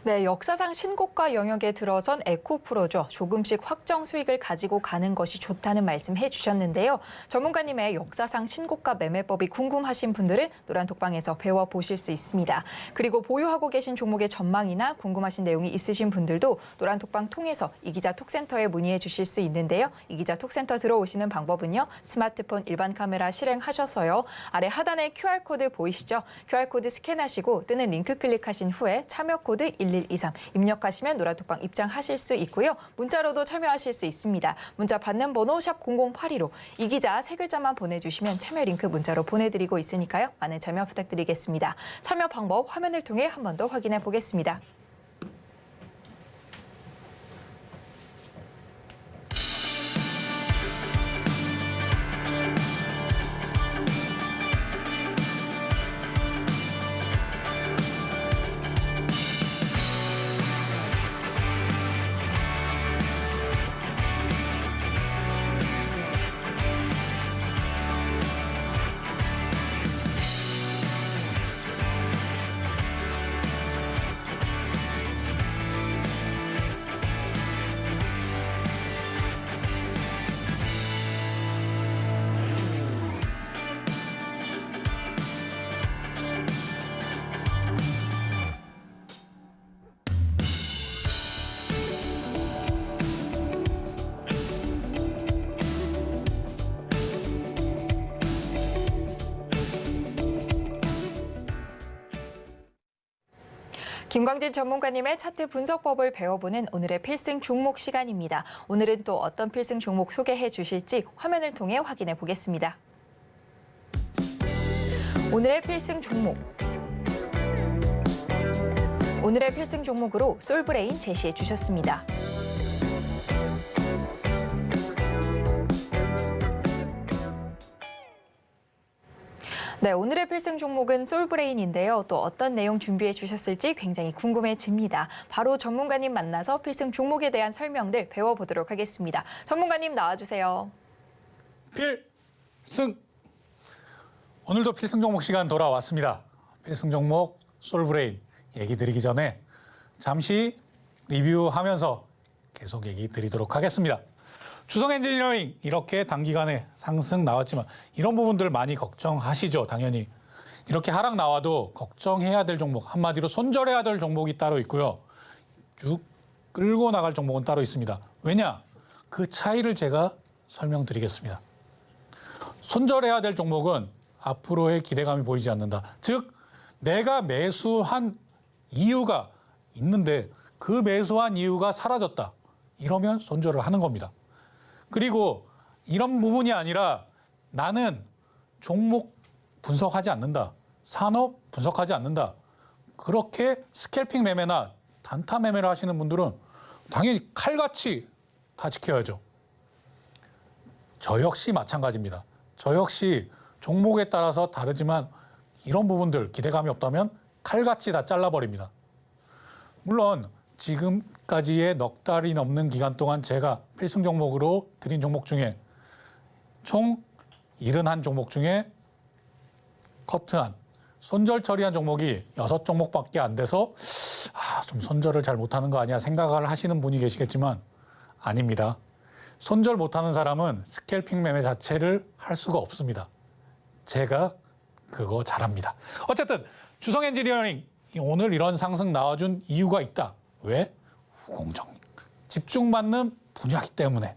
네, 역사상 신고가 영역에 들어선 에코프로죠. 조금씩 확정 수익을 가지고 가는 것이 좋다는 말씀 해주셨는데요. 전문가님의 역사상 신고가 매매법이 궁금하신 분들은 노란톡방에서 배워보실 수 있습니다. 그리고 보유하고 계신 종목의 전망이나 궁금하신 내용이 있으신 분들도 노란톡방 통해서 이기자 톡센터에 문의해 주실 수 있는데요. 이기자 톡센터 들어오시는 방법은요. 스마트폰 일반 카메라 실행하셔서요. 아래 하단에 QR코드 보이시죠? QR코드 스캔하시고 뜨는 링크 클릭하신 후에 참여 코드 1123 입력하시면 노란톡방 입장하실 수 있고요. 문자로도 참여하실 수 있습니다. 문자 받는 번호 샵 0082로 이 기자 세 글자만 보내주시면 참여 링크 문자로 보내드리고 있으니까요. 많은 참여 부탁드리겠습니다. 참여 방법 화면을 통해 한 번 더 확인해 보겠습니다. 김광진 전문가님의 차트 분석법을 배워보는 오늘의 필승 종목 시간입니다. 오늘은 또 어떤 필승 종목 소개해 주실지 화면을 통해 확인해 보겠습니다. 오늘의 필승 종목. 오늘의 필승 종목으로 솔브레인 제시해 주셨습니다. 네, 오늘의 필승 종목은 솔브레인인데요. 또 어떤 내용 준비해 주셨을지 굉장히 궁금해집니다. 바로 전문가님 만나서 필승 종목에 대한 설명들 배워보도록 하겠습니다. 전문가님 나와주세요. 필승! 오늘도 필승 종목 시간 돌아왔습니다. 필승 종목 솔브레인 얘기 드리기 전에 잠시 리뷰하면서 계속 얘기 드리도록 하겠습니다. 주성 엔지니어링 이렇게 단기간에 상승 나왔지만 이런 부분들 많이 걱정하시죠. 당연히 이렇게 하락 나와도 걱정해야 될 종목, 한마디로 손절해야 될 종목이 따로 있고요. 쭉 끌고 나갈 종목은 따로 있습니다. 왜냐? 그 차이를 제가 설명드리겠습니다. 손절해야 될 종목은 앞으로의 기대감이 보이지 않는다. 즉 내가 매수한 이유가 있는데 그 매수한 이유가 사라졌다. 이러면 손절을 하는 겁니다. 그리고 이런 부분이 아니라 나는 종목 분석하지 않는다. 산업 분석하지 않는다. 그렇게 스캘핑 매매나 단타 매매를 하시는 분들은 당연히 칼같이 다 지켜야죠. 저 역시 마찬가지입니다. 저 역시 종목에 따라서 다르지만 이런 부분들 기대감이 없다면 칼같이 다 잘라버립니다. 물론 지금까지의 넉 달이 넘는 기간 동안 제가 필승 종목으로 드린 종목 중에 총 71종목 중에 커트한 손절 처리한 종목이 6종목밖에 안 돼서 좀 손절을 잘 못하는 거 아니야 생각을 하시는 분이 계시겠지만 아닙니다. 손절 못하는 사람은 스캘핑 매매 자체를 할 수가 없습니다. 제가 그거 잘합니다. 어쨌든 주성 엔지니어링 오늘 이런 상승 나와준 이유가 있다. 왜? 공정. 집중받는 분야이기 때문에.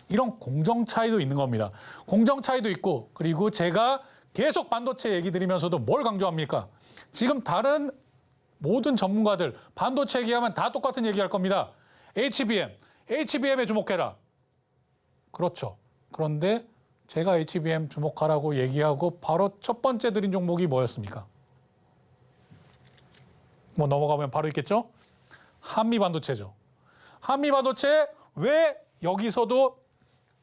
이런 공정 차이도 있는 겁니다. 공정 차이도 있고 그리고 제가 계속 반도체 얘기 드리면서도 뭘 강조합니까? 지금 다른 모든 전문가들 반도체 얘기하면 다 똑같은 얘기할 겁니다. HBM에 주목해라. 그렇죠. 그런데 제가 HBM 주목하라고 얘기하고 바로 첫 번째 드린 종목이 뭐였습니까? 뭐 넘어가면 바로 있겠죠? 한미반도체죠. 한미반도체 왜 여기서도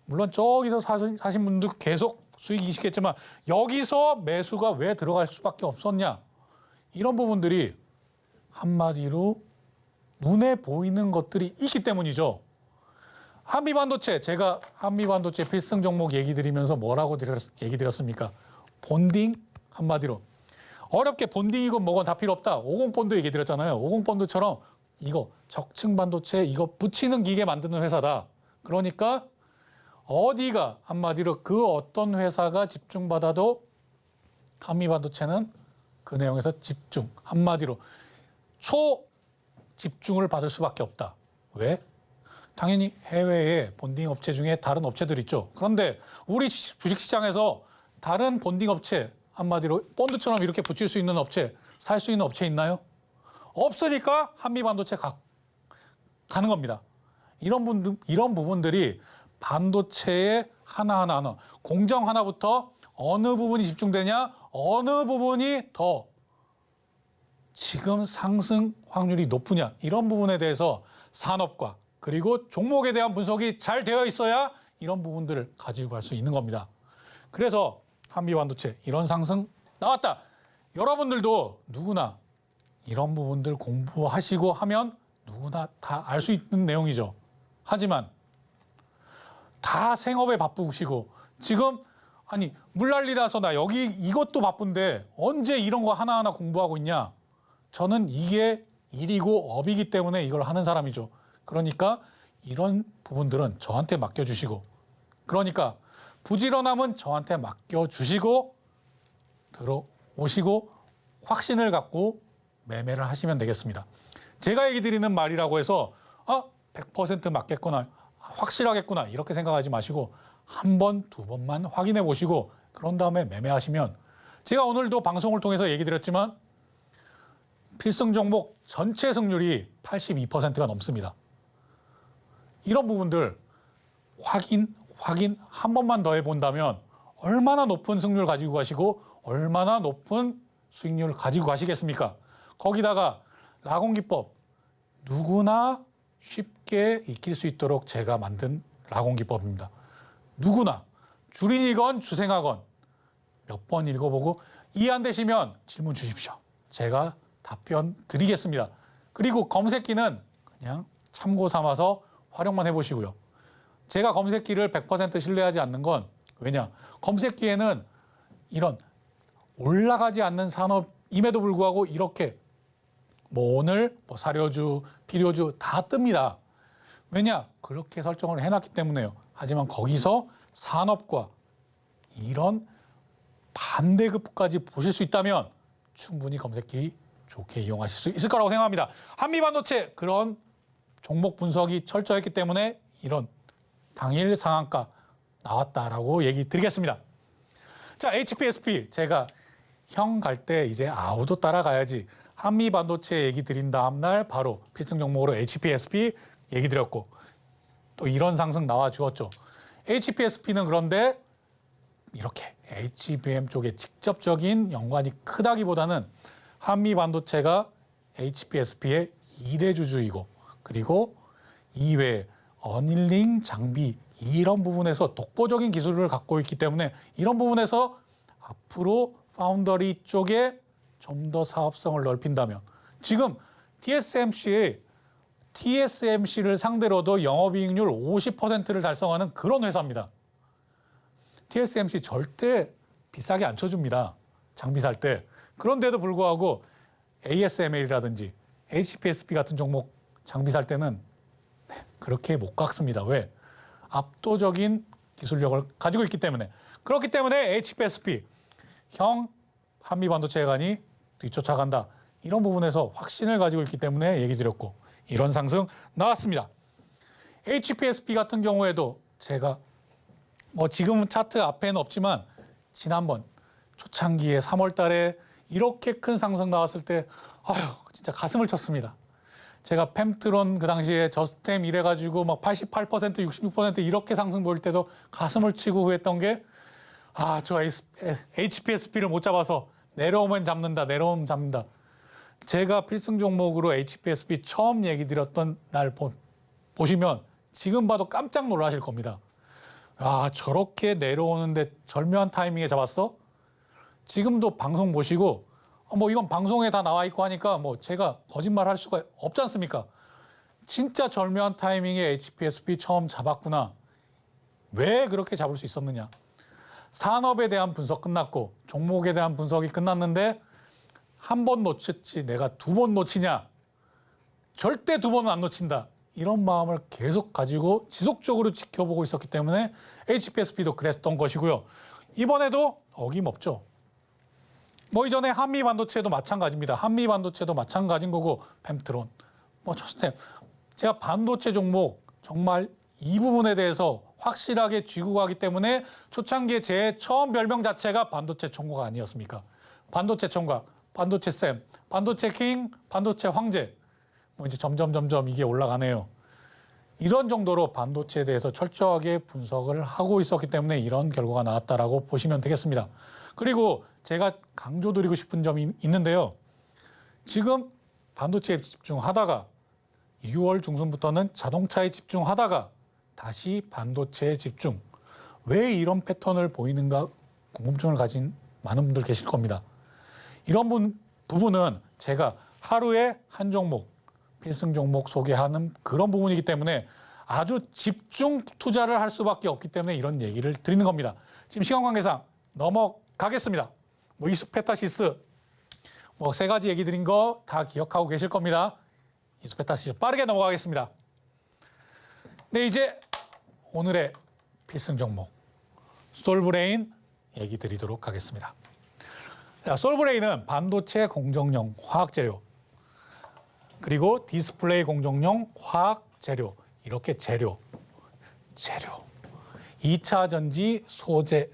물론 저기서 사신 분도 계속 수익이시겠지만 여기서 매수가 왜 들어갈 수밖에 없었냐? 이런 부분들이 한마디로 눈에 보이는 것들이 있기 때문이죠. 한미반도체, 제가 한미반도체 필승 종목 얘기 드리면서 뭐라고 얘기 드렸습니까? 본딩 한마디로. 어렵게 본딩이건 뭐건 다 필요 없다. 50본드 얘기 드렸잖아요. 50본드처럼 이거 적층 반도체 이거 붙이는 기계 만드는 회사다. 그러니까 어디가 한마디로 그 어떤 회사가 집중받아도 한미반도체는 그 내용에서 집중, 한마디로 초집중을 받을 수밖에 없다. 왜? 당연히 해외에 본딩 업체 중에 다른 업체들 있죠. 그런데 우리 주식시장에서 다른 본딩 업체, 한마디로 본드처럼 이렇게 붙일 수 있는 업체, 살 수 있는 업체 있나요? 없으니까 한미반도체 가는 겁니다. 이런 부분들이 반도체의 하나 공정 하나부터 어느 부분이 집중되냐, 어느 부분이 더 지금 상승 확률이 높으냐 이런 부분에 대해서 산업과 그리고 종목에 대한 분석이 잘 되어 있어야 이런 부분들을 가지고 갈 수 있는 겁니다. 그래서 한미반도체 이런 상승 나왔다. 여러분들도 누구나 이런 부분들 공부하시고 하면 누구나 다 알 수 있는 내용이죠. 하지만 다 생업에 바쁘시고 지금 아니 물난리라서 나 여기 이것도 바쁜데 언제 이런 거 하나하나 공부하고 있냐. 저는 이게 일이고 업이기 때문에 이걸 하는 사람이죠. 그러니까 이런 부분들은 저한테 맡겨주시고 그러니까 부지런함은 저한테 맡겨주시고 들어오시고 확신을 갖고 매매를 하시면 되겠습니다. 제가 얘기 드리는 말이라고 해서 100% 맞겠구나, 확실하겠구나 이렇게 생각하지 마시고 한 번, 두 번만 확인해 보시고 그런 다음에 매매하시면 제가 오늘도 방송을 통해서 얘기 드렸지만 필승 종목 전체 승률이 82%가 넘습니다. 이런 부분들 확인 한 번만 더 해본다면 얼마나 높은 승률 가지고 가시고 얼마나 높은 수익률 가지고 가시겠습니까? 거기다가 라공기법 누구나 쉽게 익힐 수 있도록 제가 만든 라공기법입니다. 누구나 주린이건 주생하건 몇 번 읽어보고 이해 안 되시면 질문 주십시오. 제가 답변 드리겠습니다. 그리고 검색기는 그냥 참고 삼아서 활용만 해보시고요. 제가 검색기를 100% 신뢰하지 않는 건 왜냐? 검색기에는 이런 올라가지 않는 산업임에도 불구하고 이렇게 오늘 사료주, 비료주 다 뜹니다. 왜냐? 그렇게 설정을 해놨기 때문에요. 하지만 거기서 산업과 이런 반대급까지 보실 수 있다면 충분히 검색기 좋게 이용하실 수 있을 거라고 생각합니다. 한미반도체 그런 종목 분석이 철저했기 때문에 이런 당일 상한가 나왔다라고 얘기 드리겠습니다. 자, HPSP 제가 형 갈 때 이제 아우도 따라가야지. 한미반도체 얘기 드린 다음 날 바로 필승 종목으로 HPSP 얘기 드렸고 또 이런 상승 나와 주었죠. HPSP는 그런데 이렇게 HBM 쪽에 직접적인 연관이 크다기보다는 한미반도체가 HPSP의 2대주주이고 그리고 이외에 어닐링 장비 이런 부분에서 독보적인 기술을 갖고 있기 때문에 이런 부분에서 앞으로 파운더리 쪽에 좀 더 사업성을 넓힌다면 지금 TSMC를 상대로도 영업이익률 50%를 달성하는 그런 회사입니다. TSMC 절대 비싸게 안 쳐줍니다. 장비 살 때. 그런데도 불구하고 ASML이라든지 HPSP 같은 종목 장비 살 때는 그렇게 못 깎습니다. 왜? 압도적인 기술력을 가지고 있기 때문에. 그렇기 때문에 HPSP, 형 한미반도체간이 뒤쫓아간다. 이런 부분에서 확신을 가지고 있기 때문에 얘기 드렸고 이런 상승 나왔습니다. HPSP 같은 경우에도 제가 지금 차트 앞에는 없지만 지난번 초창기에 3월 달에 이렇게 큰 상승 나왔을 때 진짜 가슴을 쳤습니다. 제가 펨트론 그 당시에 저스템 이래가지고 막 88%, 66% 이렇게 상승 보일 때도 가슴을 치고 후회했던 게 저 HPSP를 못 잡아서 내려오면 잡는다, 내려오면 잡는다. 제가 필승 종목으로 HPSP 처음 얘기 드렸던 날 보시면 지금 봐도 깜짝 놀라실 겁니다. 저렇게 내려오는데 절묘한 타이밍에 잡았어? 지금도 방송 보시고 이건 방송에 다 나와 있고 하니까 제가 거짓말 할 수가 없지 않습니까? 진짜 절묘한 타이밍에 HPSP 처음 잡았구나. 왜 그렇게 잡을 수 있었느냐? 산업에 대한 분석 끝났고 종목에 대한 분석이 끝났는데 한 번 놓쳤지 내가 두 번 놓치냐? 절대 두 번은 안 놓친다. 이런 마음을 계속 가지고 지속적으로 지켜보고 있었기 때문에 HPSP도 그랬던 것이고요. 이번에도 어김없죠. 이전에 한미반도체도 마찬가지입니다. 한미반도체도 마찬가지인 거고 펨트론, 저스템. 제가 반도체 종목 정말 이 부분에 대해서 확실하게 쥐고 가기 때문에 초창기에 제 처음 별명 자체가 반도체 총각 아니었습니까? 반도체 총각, 반도체 쌤, 반도체 킹, 반도체 황제. 이제 점점 이게 올라가네요. 이런 정도로 반도체에 대해서 철저하게 분석을 하고 있었기 때문에 이런 결과가 나왔다라고 보시면 되겠습니다. 그리고 제가 강조드리고 싶은 점이 있는데요. 지금 반도체에 집중하다가 6월 중순부터는 자동차에 집중하다가 다시 반도체에 집중. 왜 이런 패턴을 보이는가 궁금증을 가진 많은 분들 계실 겁니다. 이런 부분은 제가 하루에 한 종목, 필승 종목 소개하는 그런 부분이기 때문에 아주 집중 투자를 할 수밖에 없기 때문에 이런 얘기를 드리는 겁니다. 지금 시간 관계상 넘어가겠습니다. 이수페타시스 세 가지 얘기 드린 거 다 기억하고 계실 겁니다. 이수페타시스 빠르게 넘어가겠습니다. 네, 이제 오늘의 필승 종목 솔브레인 얘기 드리도록 하겠습니다. 솔브레인은 반도체 공정용 화학재료 그리고 디스플레이 공정용 화학재료 이렇게 재료 2차 전지 소재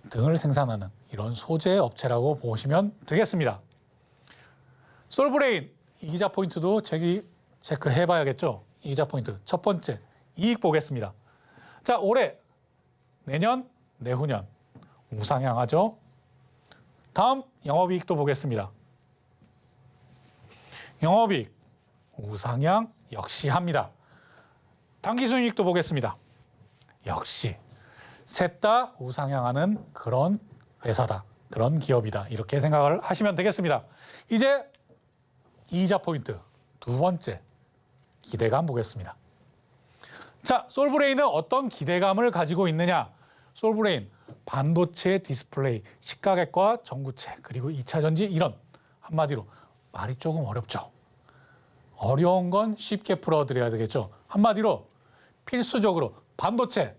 등을 생산하는 이런 소재 업체라고 보시면 되겠습니다. 솔브레인 이기자 포인트도 체크해 봐야겠죠. 이기자 포인트 첫 번째 이익 보겠습니다. 자, 올해 내년 내후년 우상향하죠. 다음 영업이익도 보겠습니다. 영업이익 우상향 역시 합니다. 당기순이익도 보겠습니다. 역시 셋 다 우상향하는 그런 회사다. 그런 기업이다. 이렇게 생각을 하시면 되겠습니다. 이제 이자 포인트 두 번째 기대감 보겠습니다. 자, 솔브레인은 어떤 기대감을 가지고 있느냐? 솔브레인 반도체 디스플레이, 시가객과 전구체 그리고 2차 전지 이런 한마디로 말이 조금 어렵죠. 어려운 건 쉽게 풀어드려야 되겠죠. 한마디로 필수적으로 반도체,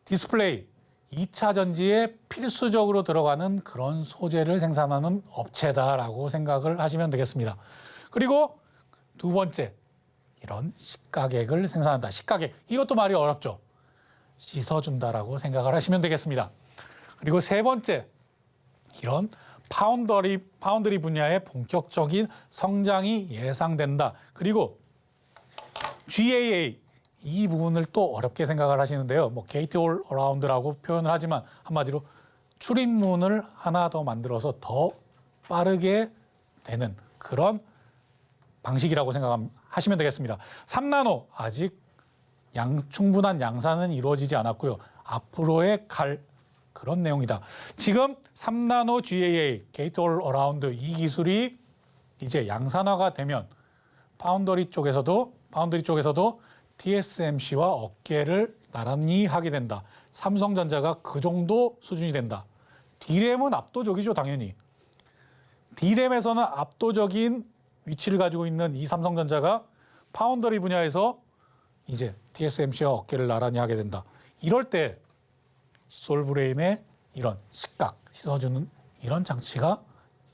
디스플레이, 2차 전지에 필수적으로 들어가는 그런 소재를 생산하는 업체다라고 생각을 하시면 되겠습니다. 그리고 두 번째, 이런 시가객을 생산한다. 시가객, 이것도 말이 어렵죠. 씻어준다라고 생각을 하시면 되겠습니다. 그리고 세 번째, 이런 파운드리 분야의 본격적인 성장이 예상된다. 그리고 GAA, 이 부분을 또 어렵게 생각을 하시는데요. 게이트 올 어라운드라고 표현을 하지만 한마디로 출입문을 하나 더 만들어서 더 빠르게 되는 그런 방식이라고 생각하시면 되겠습니다. 3나노 아직 충분한 양산은 이루어지지 않았고요. 앞으로의 그런 내용이다. 지금 3나노 GAA, 게이트 올 어라운드 이 기술이 이제 양산화가 되면 파운드리 쪽에서도 TSMC와 어깨를 나란히 하게 된다. 삼성전자가 그 정도 수준이 된다. D램은 압도적이죠, 당연히. D램에서는 압도적인 위치를 가지고 있는 이 삼성전자가 파운더리 분야에서 이제 TSMC와 어깨를 나란히 하게 된다. 이럴 때 솔브레인의 이런 시각, 씻어주는 이런 장치가,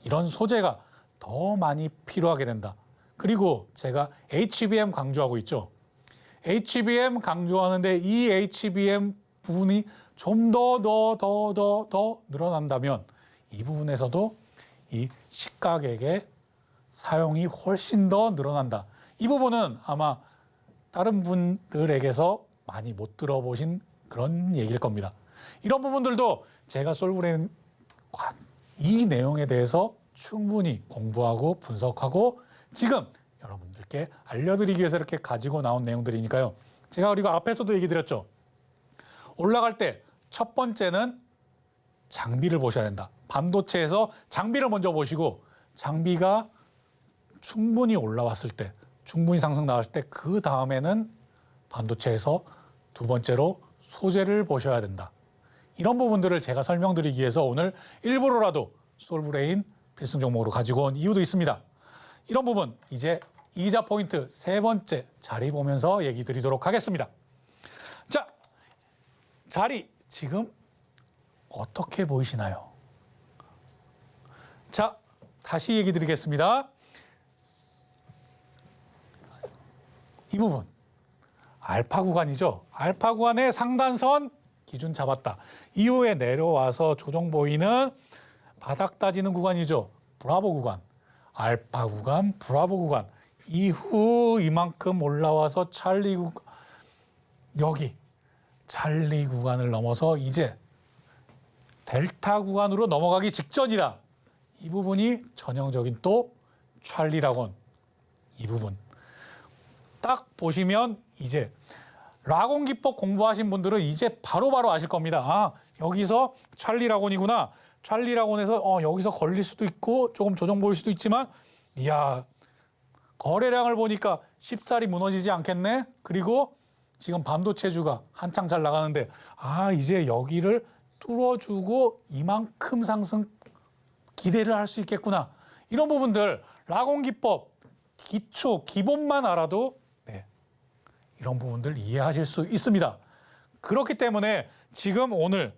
이런 소재가 더 많이 필요하게 된다. 그리고 제가 HBM 강조하고 있죠. HBM 강조하는데 이 HBM 부분이 좀 더 늘어난다면 이 부분에서도 이 시각에게 사용이 훨씬 더 늘어난다. 이 부분은 아마 다른 분들에게서 많이 못 들어보신 그런 얘기일 겁니다. 이런 부분들도 제가 솔브레인 이 내용에 대해서 충분히 공부하고 분석하고 지금 여러분들께 알려드리기 위해서 이렇게 가지고 나온 내용들이니까요. 제가 그리고 앞에서도 얘기 드렸죠. 올라갈 때 첫 번째는 장비를 보셔야 된다. 반도체에서 장비를 먼저 보시고 장비가 충분히 올라왔을 때, 충분히 상승 나왔을 때 그 다음에는 반도체에서 두 번째로 소재를 보셔야 된다. 이런 부분들을 제가 설명드리기 위해서 오늘 일부러라도 솔브레인 필승 종목으로 가지고 온 이유도 있습니다. 이런 부분 이제 이자 포인트 세 번째 자리 보면서 얘기 드리도록 하겠습니다. 자, 자리 지금 어떻게 보이시나요? 자, 다시 얘기 드리겠습니다. 이 부분 알파 구간이죠. 알파 구간의 상단선 기준 잡았다. 이후에 내려와서 조정 보이는 바닥 따지는 구간이죠. 브라보 구간, 알파 구간, 브라보 구간. 이후 이만큼 올라와서 찰리 구간, 여기 찰리 구간을 넘어서 이제 델타 구간으로 넘어가기 직전이다. 이 부분이 전형적인 또 찰리라곤 이 부분. 딱 보시면 이제 라곤 기법 공부하신 분들은 이제 바로바로 아실 겁니다. 아, 여기서 찰리라곤이구나. 찰리라곤에서 여기서 걸릴 수도 있고 조금 조정 보일 수도 있지만 이야, 거래량을 보니까 쉽사리 무너지지 않겠네. 그리고 지금 반도체주가 한창 잘 나가는데 아, 이제 여기를 뚫어주고 이만큼 상승 기대를 할 수 있겠구나. 이런 부분들 라곤 기법 기초 기본만 알아도 이런 부분들 이해하실 수 있습니다. 그렇기 때문에 지금 오늘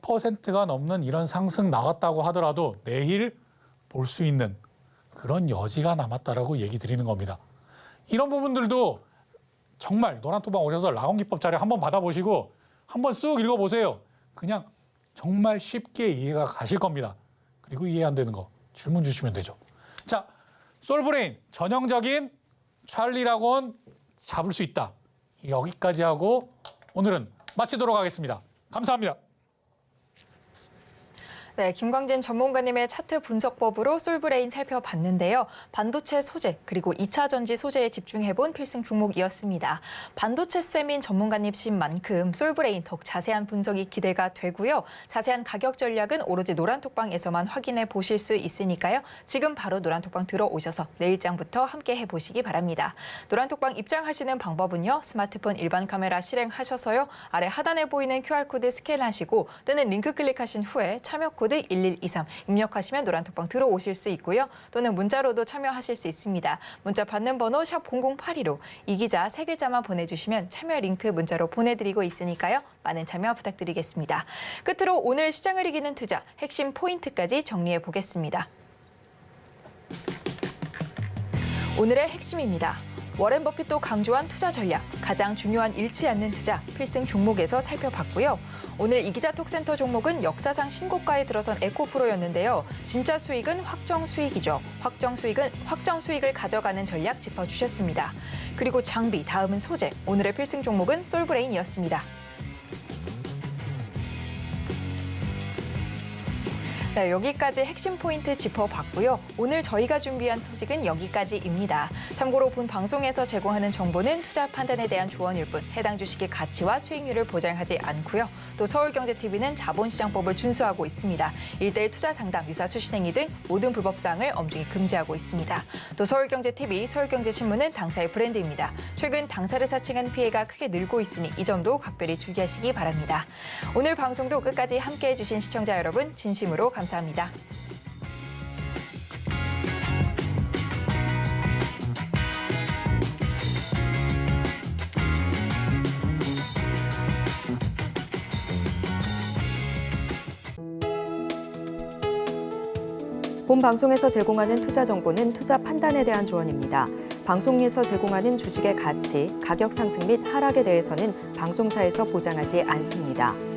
6%가 넘는 이런 상승 나갔다고 하더라도 내일 볼 수 있는 그런 여지가 남았다라고 얘기 드리는 겁니다. 이런 부분들도 정말 노란토방 오셔서 라곤 기법 자료 한번 받아보시고 한번 쑥 읽어보세요. 그냥 정말 쉽게 이해가 가실 겁니다. 그리고 이해 안 되는 거 질문 주시면 되죠. 자, 솔브레인 전형적인 찰리라곤 잡을 수 있다. 여기까지 하고 오늘은 마치도록 하겠습니다. 감사합니다. 네, 김광진 전문가님의 차트 분석법으로 솔브레인 살펴봤는데요. 반도체 소재 그리고 2차 전지 소재에 집중해본 필승 종목이었습니다. 반도체 쌤인 전문가님신 만큼 솔브레인 더욱 자세한 분석이 기대가 되고요. 자세한 가격 전략은 오로지 노란톡방에서만 확인해 보실 수 있으니까요. 지금 바로 노란톡방 들어오셔서 내일장부터 함께 해보시기 바랍니다. 노란톡방 입장하시는 방법은요. 스마트폰 일반 카메라 실행하셔서요. 아래 하단에 보이는 QR코드 스캔하시고 뜨는 링크 클릭하신 후에 참여 코드 1123 입력하시면 노란톡방 들어오실 수 있고요. 또는 문자로도 참여하실 수 있습니다. 문자 받는 번호 샵 0082로 이 기자 세 글자만 보내주시면 참여 링크 문자로 보내드리고 있으니까요. 많은 참여 부탁드리겠습니다. 끝으로 오늘 시장을 이기는 투자 핵심 포인트까지 정리해 보겠습니다. 오늘의 핵심입니다. 워렌 버핏도 강조한 투자 전략, 가장 중요한 잃지 않는 투자, 필승 종목에서 살펴봤고요. 오늘 이기자 톡센터 종목은 역사상 신고가에 들어선 에코프로였는데요. 진짜 수익은 확정 수익이죠. 확정 수익을 가져가는 전략 짚어주셨습니다. 그리고 장비, 다음은 소재. 오늘의 필승 종목은 솔브레인이었습니다. 네, 여기까지 핵심 포인트 짚어봤고요. 오늘 저희가 준비한 소식은 여기까지입니다. 참고로 본 방송에서 제공하는 정보는 투자 판단에 대한 조언일 뿐 해당 주식의 가치와 수익률을 보장하지 않고요. 또 서울경제TV는 자본시장법을 준수하고 있습니다. 1:1 투자 상담, 유사 수신행위 등 모든 불법 사항을 엄중히 금지하고 있습니다. 또 서울경제TV, 서울경제신문은 당사의 브랜드입니다. 최근 당사를 사칭한 피해가 크게 늘고 있으니 이 점도 각별히 주의하시기 바랍니다. 오늘 방송도 끝까지 함께해 주신 시청자 여러분 진심으로 감사합니다. 본 방송에서 제공하는 투자 정보는 투자 판단에 대한 조언입니다. 방송에서 제공하는 주식의 가치, 가격 상승 및 하락에 대해서는 방송사에서 보장하지 않습니다.